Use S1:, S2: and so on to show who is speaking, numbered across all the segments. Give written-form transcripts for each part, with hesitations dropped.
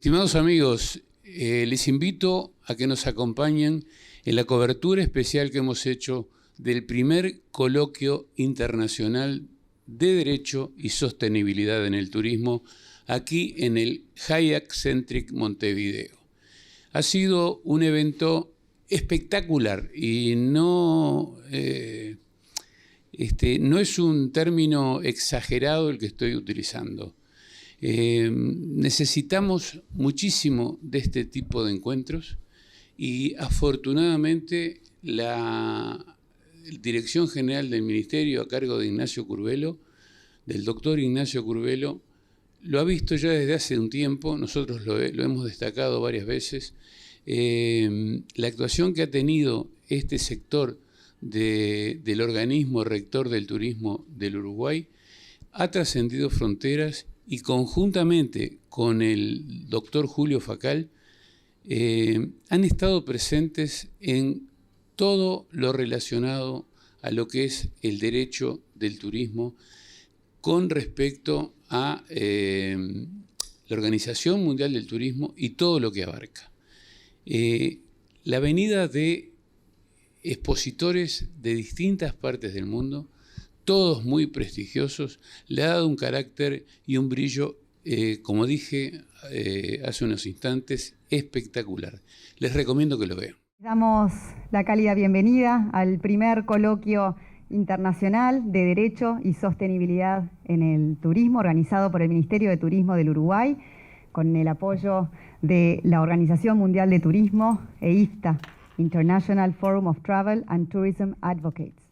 S1: Estimados amigos, les invito a que nos acompañen en la cobertura especial que hemos hecho del primer coloquio internacional de Derecho y Sostenibilidad en el Turismo aquí en el Hyatt Centric Montevideo. Ha sido un evento espectacular y no es un término exagerado el que estoy utilizando. Necesitamos muchísimo de este tipo de encuentros y afortunadamente la Dirección General del Ministerio a cargo de Ignacio Curvelo, del doctor Ignacio Curvelo, lo ha visto ya desde hace un tiempo, nosotros lo hemos destacado varias veces. La actuación que ha tenido este sector del organismo rector del turismo del Uruguay ha trascendido fronteras y conjuntamente con el doctor Julio Facal han estado presentes en todo lo relacionado a lo que es el derecho del turismo con respecto a la Organización Mundial del Turismo y todo lo que abarca. La venida de expositores de distintas partes del mundo, todos muy prestigiosos, le ha dado un carácter y un brillo, como dije hace unos instantes, espectacular. Les recomiendo que lo vean.
S2: Damos la cálida bienvenida al primer coloquio internacional de Derecho y Sostenibilidad en el Turismo, organizado por el Ministerio de Turismo del Uruguay, con el apoyo de la Organización Mundial de Turismo e IFTA, International Forum of Travel and Tourism Advocates.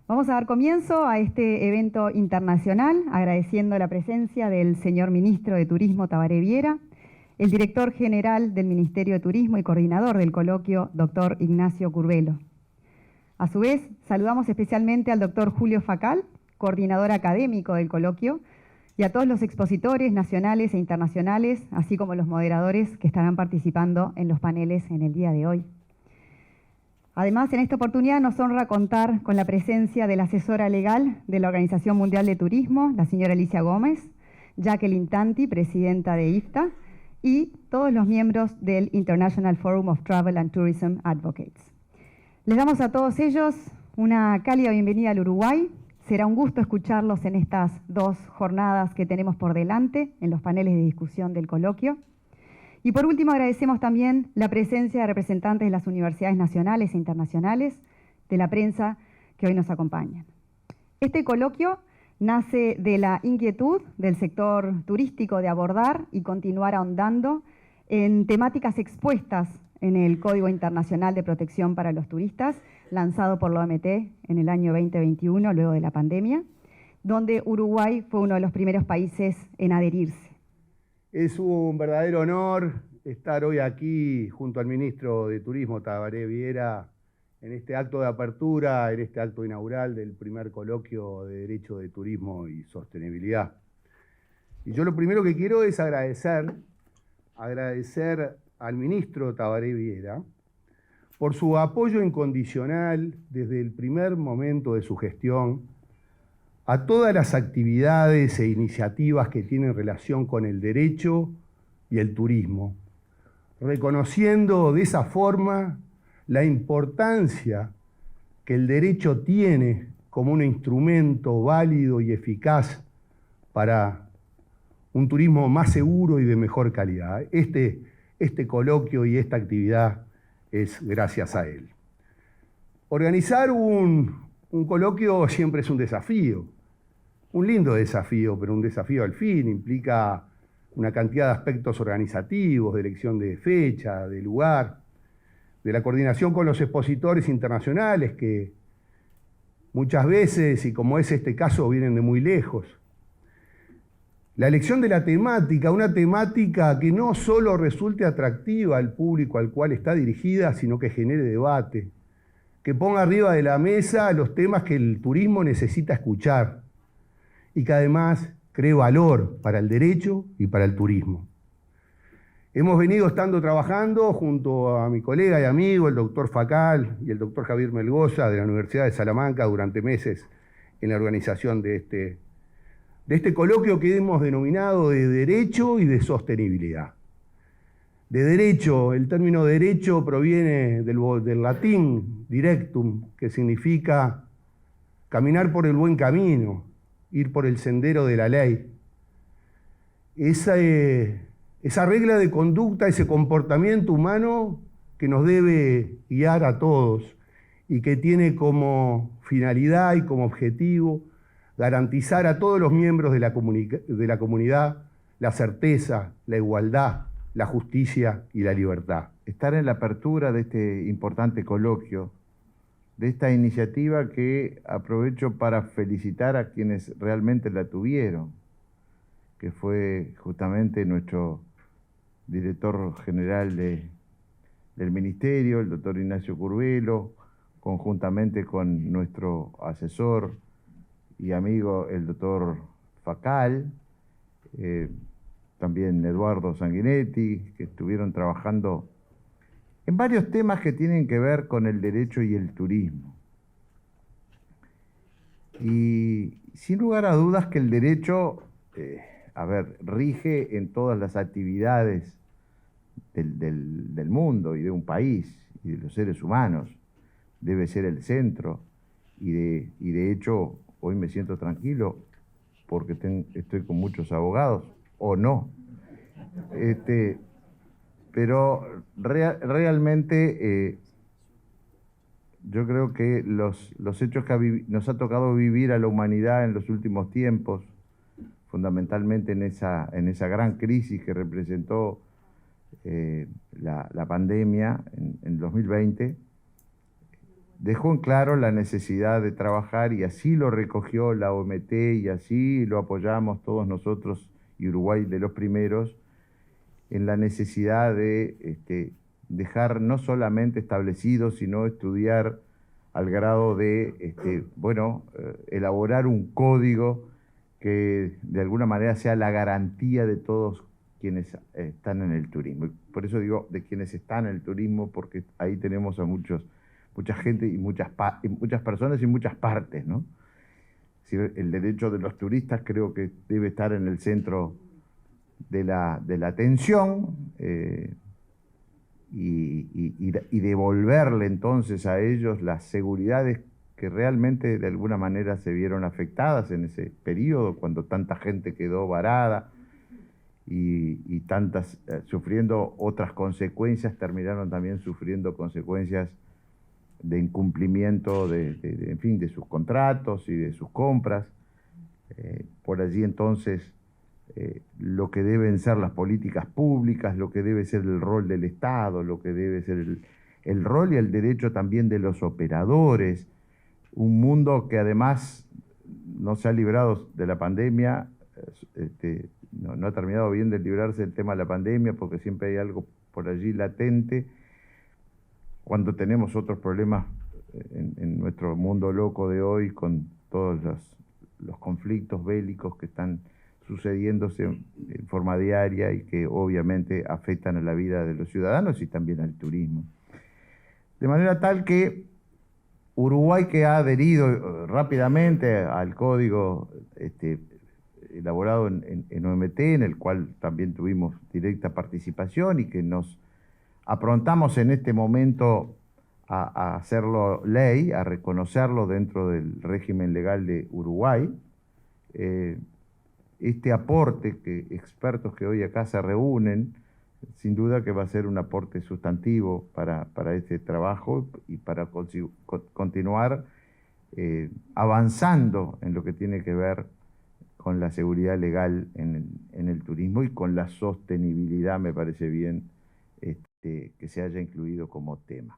S2: Vamos a dar comienzo a este evento internacional agradeciendo la presencia del señor Ministro de Turismo Tabaré Viera, el Director General del Ministerio de Turismo y coordinador del coloquio, doctor Ignacio Curvelo. A su vez, saludamos especialmente al doctor Julio Facal, coordinador académico del coloquio, y a todos los expositores nacionales e internacionales, así como los moderadores que estarán participando en los paneles en el día de hoy. Además, en esta oportunidad nos honra contar con la presencia de la asesora legal de la Organización Mundial de Turismo, la señora Alicia Gómez, Jacqueline Tanti, presidenta de IFTA, y todos los miembros del International Forum of Travel and Tourism Advocates. Les damos a todos ellos una cálida bienvenida al Uruguay. Será un gusto escucharlos en estas dos jornadas que tenemos por delante, en los paneles de discusión del coloquio. Y por último, agradecemos también la presencia de representantes de las universidades nacionales e internacionales, de la prensa que hoy nos acompañan. Este coloquio nace de la inquietud del sector turístico de abordar y continuar ahondando en temáticas expuestas en el Código Internacional de Protección para los Turistas, lanzado por la OMT en el año 2021, luego de la pandemia, donde Uruguay fue uno de los primeros países en adherirse.
S3: Es un verdadero honor estar hoy aquí junto al Ministro de Turismo, Tabaré Viera, en este acto de apertura, en este acto inaugural del primer coloquio de Derecho de Turismo y Sostenibilidad. Y yo lo primero que quiero es agradecer al Ministro Tabaré Viera por su apoyo incondicional desde el primer momento de su gestión a todas las actividades e iniciativas que tienen relación con el derecho y el turismo, reconociendo de esa forma la importancia que el derecho tiene como un instrumento válido y eficaz para un turismo más seguro y de mejor calidad. Este coloquio y esta actividad es gracias a él. Organizar un coloquio siempre es un desafío, un lindo desafío, pero un desafío al fin, implica una cantidad de aspectos organizativos, de elección de fecha, de lugar, de la coordinación con los expositores internacionales que muchas veces, y como es este caso, vienen de muy lejos. La elección de la temática, una temática que no solo resulte atractiva al público al cual está dirigida, sino que genere debate, que ponga arriba de la mesa los temas que el turismo necesita escuchar y que además cree valor para el derecho y para el turismo. Hemos venido trabajando junto a mi colega y amigo, el doctor Facal y el doctor Javier Melgoza de la Universidad de Salamanca durante meses en la organización de este coloquio que hemos denominado de Derecho y de Sostenibilidad. de derecho. El término derecho proviene del latín directum, que significa caminar por el buen camino, ir por el sendero de la ley. Esa regla de conducta, ese comportamiento humano que nos debe guiar a todos y que tiene como finalidad y como objetivo garantizar a todos los miembros de la comunidad la certeza, la igualdad, la justicia y la libertad.
S4: Estar en la apertura de este importante coloquio, de esta iniciativa que aprovecho para felicitar a quienes realmente la tuvieron, que fue justamente nuestro director general del Ministerio, el doctor Ignacio Curvelo, conjuntamente con nuestro asesor y amigo, el doctor Facal, también Eduardo Sanguinetti, que estuvieron trabajando en varios temas que tienen que ver con el derecho y el turismo. Y sin lugar a dudas que el derecho, rige en todas las actividades del mundo y de un país y de los seres humanos. Debe ser el centro y de hecho hoy me siento tranquilo porque estoy con muchos abogados, o no. Pero realmente yo creo que los hechos que nos ha tocado vivir a la humanidad en los últimos tiempos, fundamentalmente en esa gran crisis que representó la pandemia en 2020, dejó en claro la necesidad de trabajar, y así lo recogió la OMT y así lo apoyamos todos nosotros, y Uruguay de los primeros, en la necesidad de dejar no solamente establecido, sino estudiar al grado de elaborar un código que de alguna manera sea la garantía de todos quienes están en el turismo. Por eso digo de quienes están en el turismo, porque ahí tenemos a mucha gente y muchas personas y muchas partes, ¿no? Es decir, el derecho de los turistas creo que debe estar en el centro de la atención y devolverle entonces a ellos las seguridades que realmente de alguna manera se vieron afectadas en ese periodo, cuando tanta gente quedó varada y tantas sufriendo otras consecuencias, terminaron también sufriendo consecuencias de incumplimiento de sus contratos y de sus compras. Por allí entonces lo que deben ser las políticas públicas, lo que debe ser el rol del Estado, lo que debe ser el rol y el derecho también de los operadores, un mundo que además no se ha librado de la pandemia, no ha terminado bien de librarse del tema de la pandemia, porque siempre hay algo por allí latente, cuando tenemos otros problemas en nuestro mundo loco de hoy, con todos los conflictos bélicos que están sucediéndose en forma diaria y que obviamente afectan a la vida de los ciudadanos y también al turismo. De manera tal que Uruguay, que ha adherido rápidamente al código elaborado en OMT, en el cual también tuvimos directa participación y que nos aprontamos en este momento a hacerlo ley, a reconocerlo dentro del régimen legal de Uruguay. Este aporte que expertos que hoy acá se reúnen, sin duda que va a ser un aporte sustantivo para este trabajo y para continuar avanzando en lo que tiene que ver con la seguridad legal en el turismo y con la sostenibilidad. Me parece bien que se haya incluido como tema.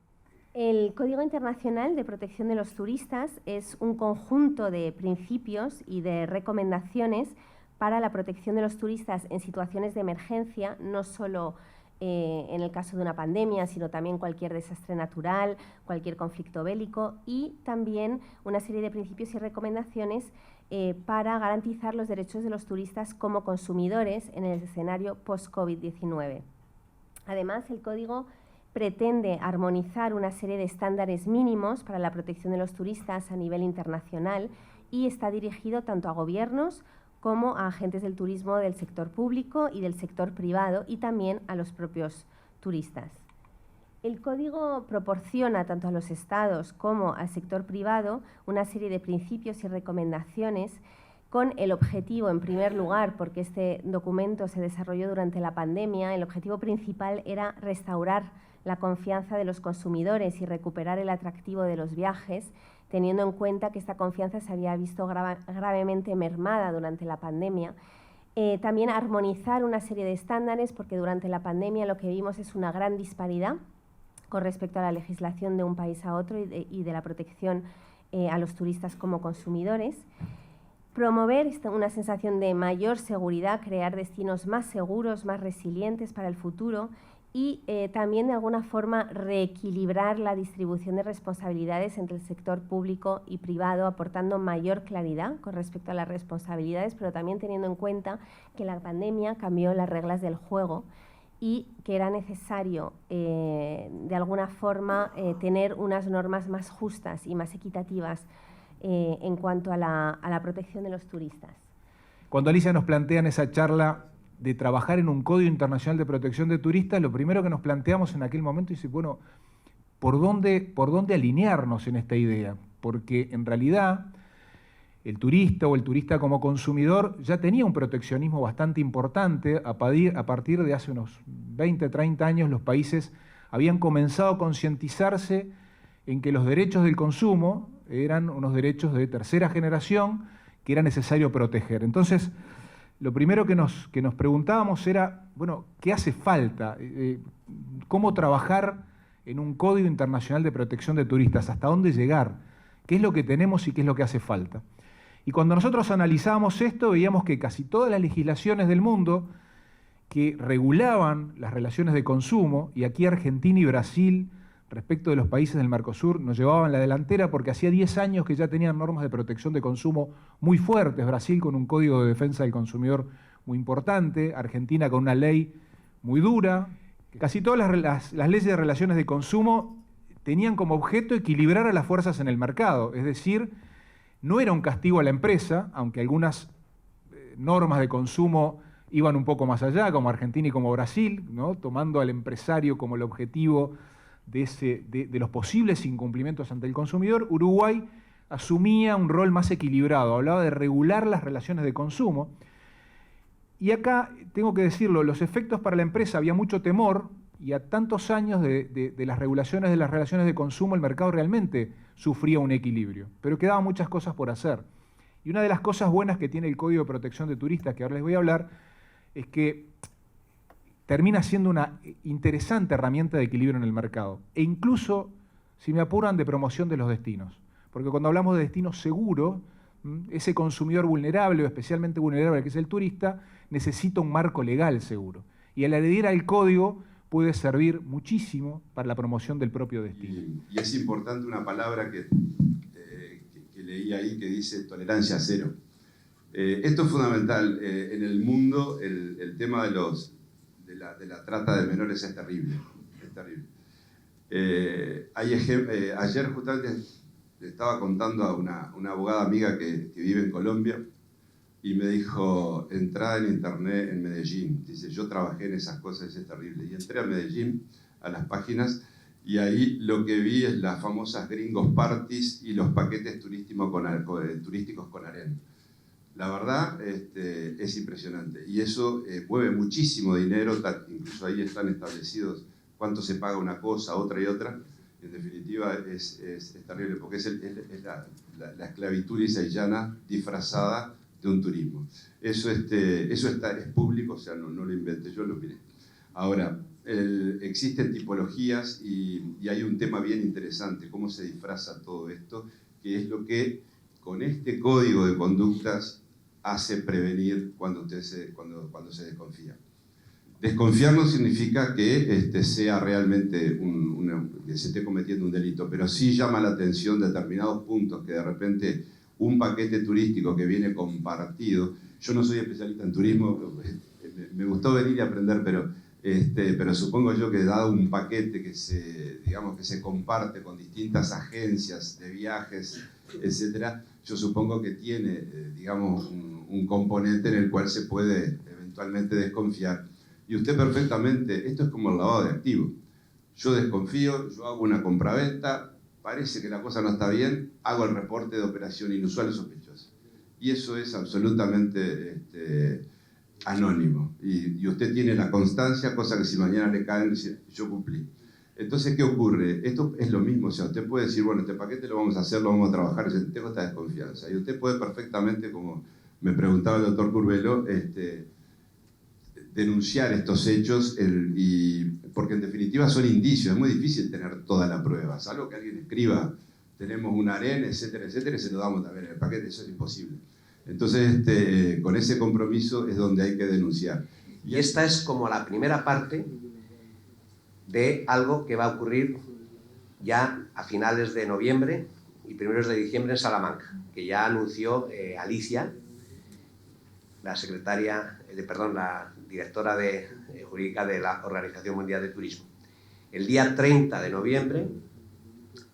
S5: El Código Internacional de Protección de los Turistas es un conjunto de principios y de recomendaciones para la protección de los turistas en situaciones de emergencia, no solo en el caso de una pandemia, sino también cualquier desastre natural, cualquier conflicto bélico, y también una serie de principios y recomendaciones para garantizar los derechos de los turistas como consumidores en el escenario post-COVID-19. Además, el Código pretende armonizar una serie de estándares mínimos para la protección de los turistas a nivel internacional y está dirigido tanto a gobiernos como a agentes del turismo del sector público y del sector privado, y también a los propios turistas. El Código proporciona tanto a los Estados como al sector privado una serie de principios y recomendaciones con el objetivo, en primer lugar, porque este documento se desarrolló durante la pandemia, el objetivo principal era restaurar la confianza de los consumidores y recuperar el atractivo de los viajes, teniendo en cuenta que esta confianza se había visto gravemente mermada durante la pandemia. También armonizar una serie de estándares, porque durante la pandemia lo que vimos es una gran disparidad con respecto a la legislación de un país a otro y de la protección a los turistas como consumidores. Promover una sensación de mayor seguridad, crear destinos más seguros, más resilientes para el futuro y también de alguna forma reequilibrar la distribución de responsabilidades entre el sector público y privado, aportando mayor claridad con respecto a las responsabilidades, pero también teniendo en cuenta que la pandemia cambió las reglas del juego y que era necesario de alguna forma tener unas normas más justas y más equitativas en cuanto a la protección de los turistas.
S6: Cuando Alicia nos plantea en esa charla de trabajar en un Código Internacional de Protección de Turistas, lo primero que nos planteamos en aquel momento es, bueno, ¿por dónde alinearnos en esta idea? Porque en realidad el turista o el turista como consumidor ya tenía un proteccionismo bastante importante. A partir de hace unos 20, 30 años los países habían comenzado a concientizarse en que los derechos del consumo eran unos derechos de tercera generación que era necesario proteger. Entonces, lo primero que nos preguntábamos era, bueno, ¿qué hace falta? ¿Cómo trabajar en un Código Internacional de Protección de Turistas? ¿Hasta dónde llegar? ¿Qué es lo que tenemos y qué es lo que hace falta? Y cuando nosotros analizábamos esto, veíamos que casi todas las legislaciones del mundo que regulaban las relaciones de consumo, y aquí Argentina y Brasil, respecto de los países del Mercosur, nos llevaban la delantera porque hacía 10 años que ya tenían normas de protección de consumo muy fuertes. Brasil con un código de defensa del consumidor muy importante, Argentina con una ley muy dura. Casi todas las leyes de relaciones de consumo tenían como objeto equilibrar a las fuerzas en el mercado, es decir, no era un castigo a la empresa, aunque algunas normas de consumo iban un poco más allá, como Argentina y como Brasil, ¿no? Tomando al empresario como el objetivo de los posibles incumplimientos ante el consumidor. Uruguay asumía un rol más equilibrado, hablaba de regular las relaciones de consumo. Y acá, tengo que decirlo, los efectos para la empresa, había mucho temor, y a tantos años de las regulaciones de las relaciones de consumo, el mercado realmente sufría un equilibrio, pero quedaban muchas cosas por hacer. Y una de las cosas buenas que tiene el Código de Protección de Turistas, que ahora les voy a hablar, es que termina siendo una interesante herramienta de equilibrio en el mercado, e incluso, si me apuran, de promoción de los destinos. Porque cuando hablamos de destinos seguros, ese consumidor vulnerable, o especialmente vulnerable que es el turista, necesita un marco legal seguro. Y al adherir al código puede servir muchísimo para la promoción del propio destino.
S7: Y es importante una palabra que leí ahí que dice tolerancia cero. Esto es fundamental. En el mundo el tema de la trata de menores es terrible. Es terrible. Ayer justamente le estaba contando a una abogada amiga que vive en Colombia y me dijo, entrá en internet en Medellín. Dice, yo trabajé en esas cosas, es terrible. Y entré a Medellín, a las páginas, y ahí lo que vi es las famosas gringos parties y los paquetes turísticos con harén. La verdad es impresionante. Y eso mueve muchísimo dinero, incluso ahí están establecidos cuánto se paga una cosa, otra y otra. En definitiva es terrible, porque es la esclavitud lisayana disfrazada de un turismo. Eso es público, o sea, no lo inventé yo, lo miré. Ahora, existen tipologías y hay un tema bien interesante, cómo se disfraza todo esto, que es lo que con este código de conductas hace prevenir cuando se desconfía. Desconfiar no significa que sea realmente que se esté cometiendo un delito, pero sí llama la atención determinados puntos que de repente un paquete turístico que viene compartido. Yo no soy especialista en turismo, me gustó venir y aprender, pero supongo yo que dado un paquete que se comparte con distintas agencias de viajes, etc., yo supongo que tiene un componente en el cual se puede eventualmente desconfiar. Y usted perfectamente, esto es como el lavado de activos. Yo desconfío, yo hago una compraventa, parece que la cosa no está bien, hago el reporte de operación inusual y sospechosa. Y eso es absolutamente anónimo. Y usted tiene la constancia, cosa que si mañana le caen, dice, yo cumplí. Entonces, ¿qué ocurre? Esto es lo mismo. O sea, usted puede decir, bueno, este paquete lo vamos a hacer, lo vamos a trabajar, y tengo esta desconfianza. Y usted puede perfectamente, como me preguntaba el doctor Curvelo, denunciar estos hechos, porque en definitiva son indicios, es muy difícil tener toda la prueba, salvo que alguien escriba, tenemos un harén, etcétera, etcétera, y se lo damos también en el paquete, eso es imposible. Entonces, con ese compromiso es donde hay que denunciar.
S8: Y esta es como la primera parte de algo que va a ocurrir ya a finales de noviembre y primeros de diciembre en Salamanca, que ya anunció Alicia, la directora jurídica de la Organización Mundial de Turismo. El día 30 de noviembre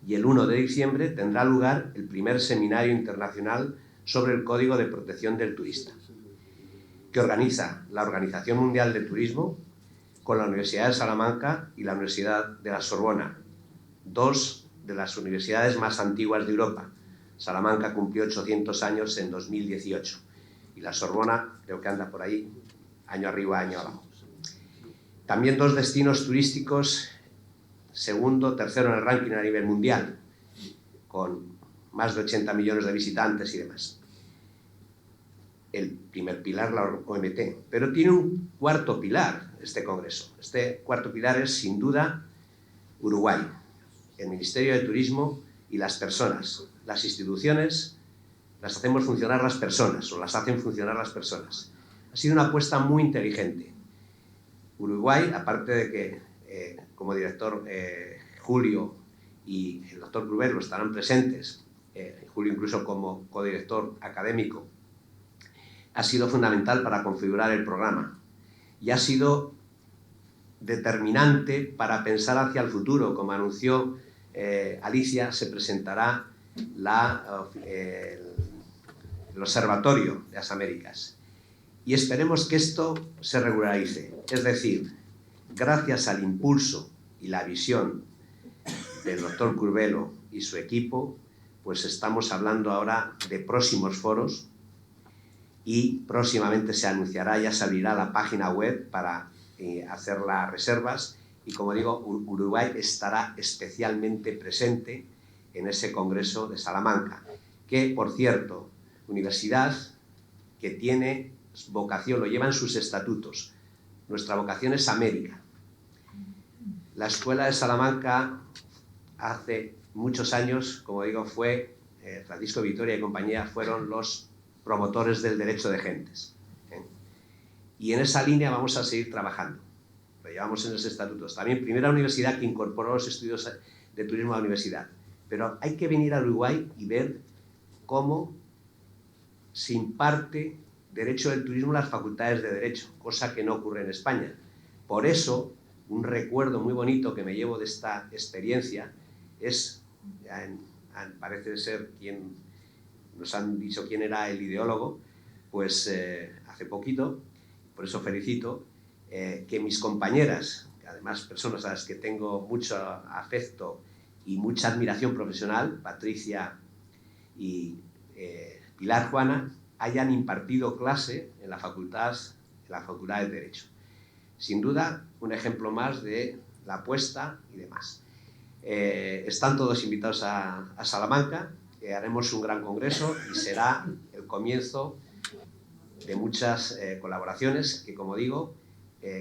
S8: y el 1 de diciembre tendrá lugar el primer seminario internacional sobre el Código de Protección del Turista, que organiza la Organización Mundial de Turismo con la Universidad de Salamanca y la Universidad de la Sorbona, dos de las universidades más antiguas de Europa. Salamanca cumplió 800 años en 2018 y la Sorbona creo que anda por ahí, año arriba, año abajo. También dos destinos turísticos, segundo, tercero en el ranking a nivel mundial, con más de 80 millones de visitantes y demás. El primer pilar, la OMT, pero tiene un cuarto pilar este congreso. Este cuarto pilar es, sin duda, Uruguay, el Ministerio de Turismo y las personas. Las instituciones las hacemos funcionar las personas, o las hacen funcionar las personas. Ha sido una apuesta muy inteligente. Uruguay, aparte de que como director Julio y el doctor Curvelo estarán presentes, Julio incluso como codirector académico, ha sido fundamental para configurar el programa y ha sido determinante para pensar hacia el futuro. Como anunció Alicia, se presentará el Observatorio de las Américas y esperemos que esto se regularice. Es decir, gracias al impulso y la visión del doctor Curvelo y su equipo, pues estamos hablando ahora de próximos foros y próximamente se anunciará, ya se abrirá la página web para hacer las reservas y, como digo, Uruguay estará especialmente presente en ese congreso de Salamanca, que, por cierto, universidad que tiene vocación, lo lleva en sus estatutos. Nuestra vocación es América. La Escuela de Salamanca hace muchos años, como digo, fue Francisco Vitoria y compañía, fueron los promotores del derecho de gentes. Y en esa línea vamos a seguir trabajando. Lo llevamos en los estatutos. También primera universidad que incorporó los estudios de turismo a la universidad. Pero hay que venir a Uruguay y ver cómo se imparte derecho del turismo en las facultades de derecho, cosa que no ocurre en España. Por eso, un recuerdo muy bonito que me llevo de esta experiencia es, parece ser quien nos han dicho quién era el ideólogo, pues hace poquito, por eso felicito, que mis compañeras, además personas a las que tengo mucho afecto y mucha admiración profesional, Patricia y Pilar Juana, hayan impartido clase en la facultad de Derecho. Sin duda, un ejemplo más de la apuesta y demás. Están todos invitados a Salamanca, haremos un gran congreso y será el comienzo de muchas colaboraciones que, como digo,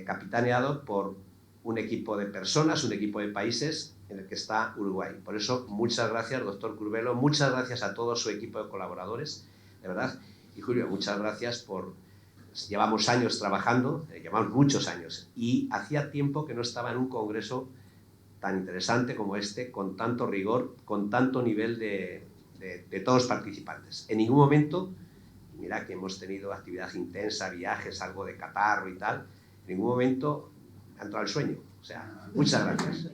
S8: capitaneado por un equipo de personas, un equipo de países en el que está Uruguay. Por eso, muchas gracias, doctor Curvelo, muchas gracias a todo su equipo de colaboradores, de verdad. Y Julio, muchas gracias por... Llevamos años trabajando, llevamos muchos años, y hacía tiempo que no estaba en un congreso tan interesante como este, con tanto rigor, con tanto nivel de todos los participantes. En ningún momento, mira que hemos tenido actividad intensa, viajes, algo de catarro y tal, en ningún momento ha entrado el sueño. O sea, muchas gracias.